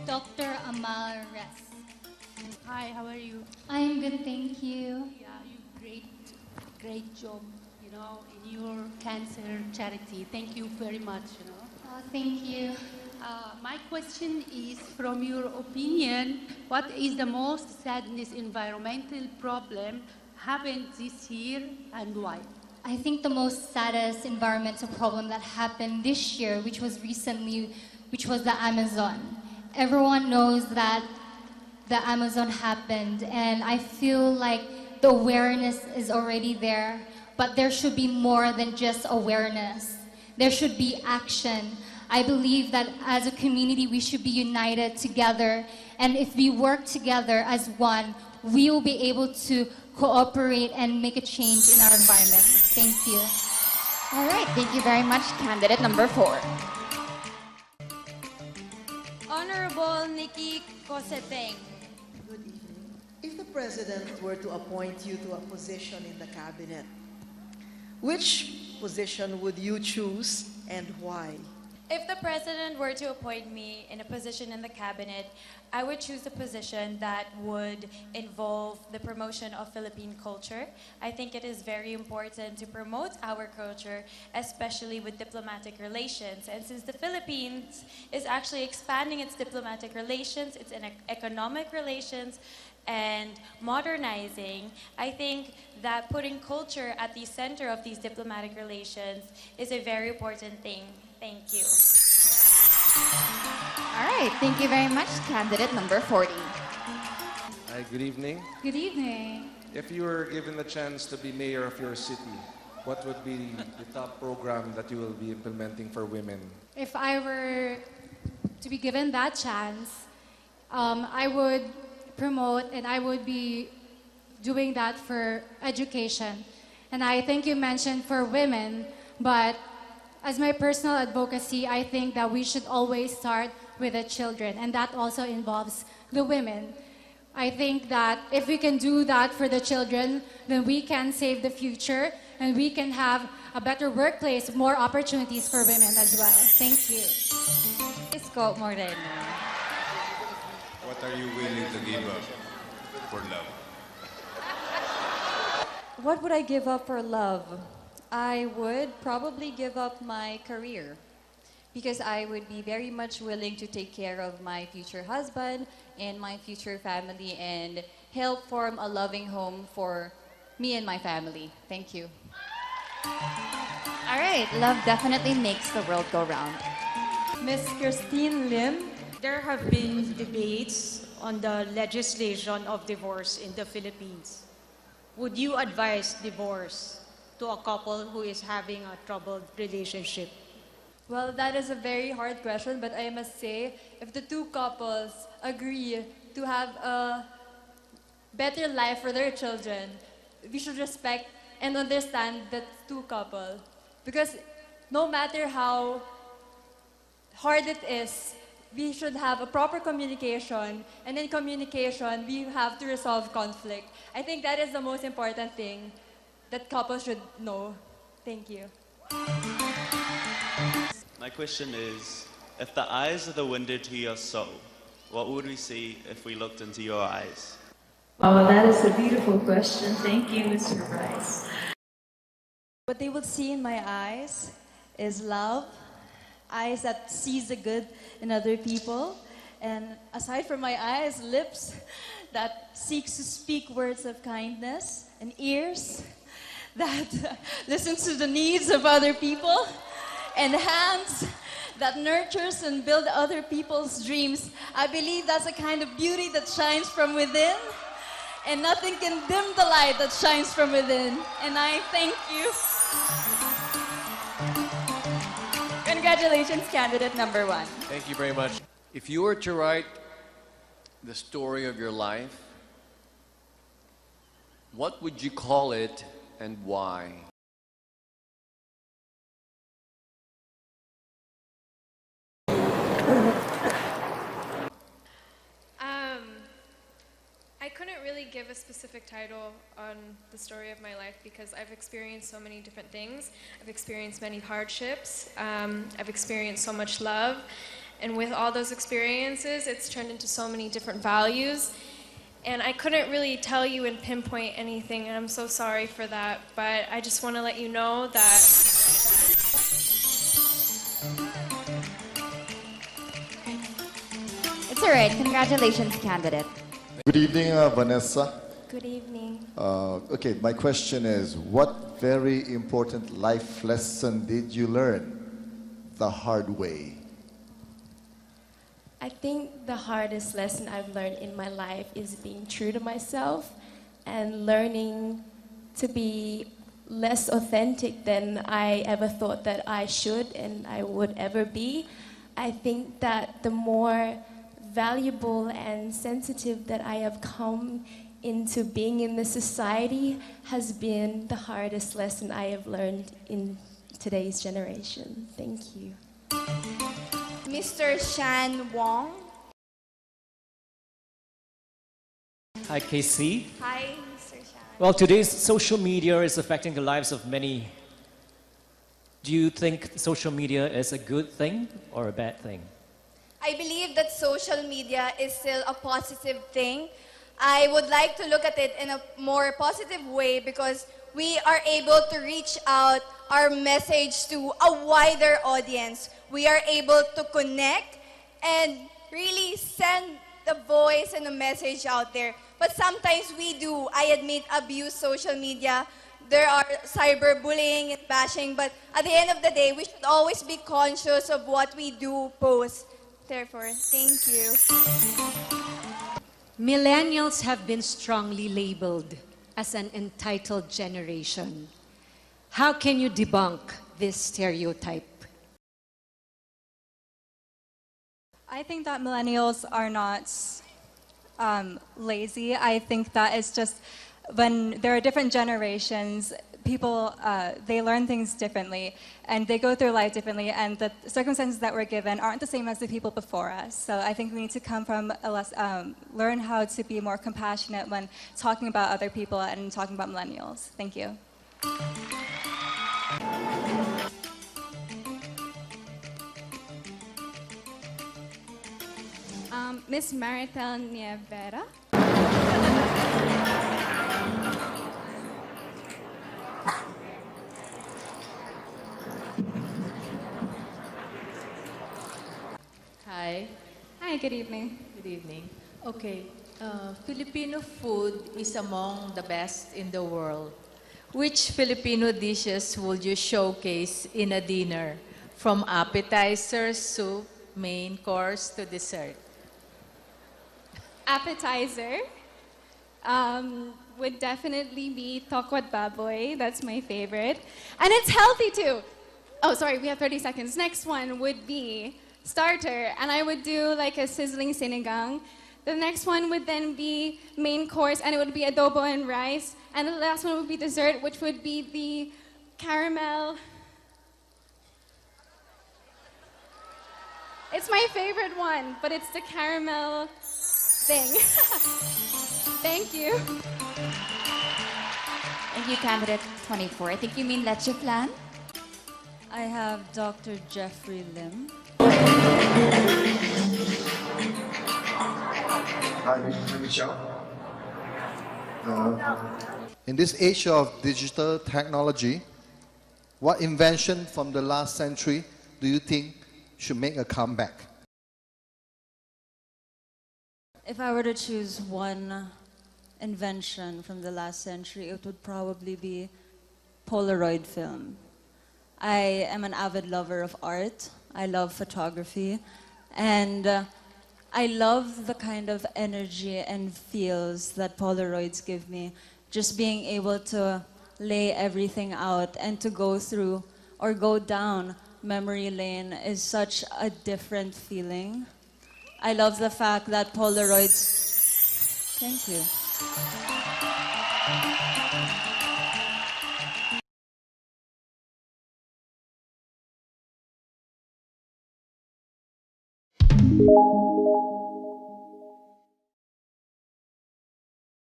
Dr. Amares. Hi, how are you? I am good, thank you. Yeah, you great job, in your cancer charity. Thank you very much. Thank you. My question is, from your opinion, what is the most sadness environmental problem happened this year and why? I think the most saddest environmental problem that happened this year, which was the Amazon. Everyone knows that the Amazon happened, and I feel like the awareness is already there, but there should be more than just awareness. There should be action. I believe that as a community, we should be united together, and if we work together as one, we will be able to cooperate and make a change in our environment. Thank you. All right, thank you very much, candidate number 4. Honorable Nikki Coseteng. Good evening. If the President were to appoint you to a position in the cabinet, which position would you choose and why? If the President were to appoint me in a position in the cabinet, I would choose a position that would involve the promotion of Philippine culture. I think it is very important to promote our culture, especially with diplomatic relations. And since the Philippines is actually expanding its diplomatic relations, its economic relations, and modernizing, I think that putting culture at the center of these diplomatic relations is a very important thing. Thank you. All right, thank you very much, candidate number 40. Hi, good evening. Good evening. If you were given the chance to be mayor of your city, what would be the top program that you will be implementing for women? If I were to be given that chance, I would promote and I would be doing that for education. And I think you mentioned for women, but as my personal advocacy, I think that we should always start with the children, and that also involves the women. I think that if we can do that for the children, then we can save the future, and we can have a better workplace, more opportunities for women as well. Thank you. Isko Moreno. What are you willing to give up for love? What would I give up for love? I would probably give up my career because I would be very much willing to take care of my future husband and my future family and help form a loving home for me and my family. Thank you. All right, love definitely makes the world go round. Ms. Christine Lim, there have been debates on the legislation of divorce in the Philippines. Would you advise divorce to a couple who is having a troubled relationship? Well, that is a very hard question, but I must say, if the two couples agree to have a better life for their children, we should respect and understand that two couple. Because no matter how hard it is, we should have a proper communication, and in communication, we have to resolve conflict. I think that is the most important thing that couples should know. Thank you. My question is, if the eyes are the window to your soul, what would we see if we looked into your eyes? Oh, that is a beautiful question. Thank you, Mr. Bryce. What they will see in my eyes is love, eyes that sees the good in other people, and aside from my eyes, lips that seeks to speak words of kindness, and ears that listens to the needs of other people, and hands that nurtures and build other people's dreams. I believe that's a kind of beauty that shines from within, and nothing can dim the light that shines from within. And I thank you. Congratulations, candidate number 1. Thank you very much. If you were to write the story of your life, what would you call it and why? I couldn't really give a specific title on the story of my life because I've experienced so many different things. I've experienced many hardships. I've experienced so much love. And with all those experiences, it's turned into so many different values. And I couldn't really tell you and pinpoint anything, and I'm so sorry for that. But I just want to let you know that It's all right. Congratulations, candidate. Good evening, Vanessa. Good evening. Okay, my question is, what very important life lesson did you learn the hard way? I think the hardest lesson I've learned in my life is being true to myself and learning to be less authentic than I ever thought that I should and I would ever be. I think that the more valuable and sensitive that I have come into being in this society has been the hardest lesson I have learned in today's generation. Thank you. Mr. Shan Wong. Hi, Casie. Hi, Mr. Shan. Well, today's social media is affecting the lives of many. Do you think social media is a good thing or a bad thing? I believe that social media is still a positive thing. I would like to look at it in a more positive way because we are able to reach out our message to a wider audience. We are able to connect and really send the voice and the message out there. But sometimes we do, I admit, abuse social media. There are cyberbullying and bashing, but at the end of the day, we should always be conscious of what we do post. Therefore, thank you. Millennials have been strongly labeled as an entitled generation. How can you debunk this stereotype? I think that millennials are not lazy. I think that it's just when there are different generations, people, they learn things differently and they go through life differently, and the circumstances that we're given aren't the same as the people before us. So I think we need to come from learn how to be more compassionate when talking about other people and talking about millennials. Thank you. Miss Mary Daena Zaide. Hi. Hi, good evening. Good evening. Okay, Filipino food is among the best in the world. Which Filipino dishes would you showcase in a dinner, from appetizer, soup, main course to dessert? Appetizer would definitely be tokwat baboy. That's my favorite. And it's healthy too. Oh, sorry, we have 30 seconds. Next one would be starter, and I would do like a sizzling sinigang. The next one would then be main course, and it would be adobo and rice. And the last one would be dessert, which would be the caramel. It's my favorite one, but it's the caramel thing. Thank you. Thank you, candidate 24. I think you mean leche flan? I have Dr. Jeffrey Lim. In this age of digital technology, what invention from the last century do you think should make a comeback? If I were to choose one invention from the last century, it would probably be Polaroid film. I am an avid lover of art. I love photography. And I love the kind of energy and feels that Polaroids give me. Just being able to lay everything out and to go through or go down memory lane is such a different feeling. I love the fact that Polaroids... Thank you.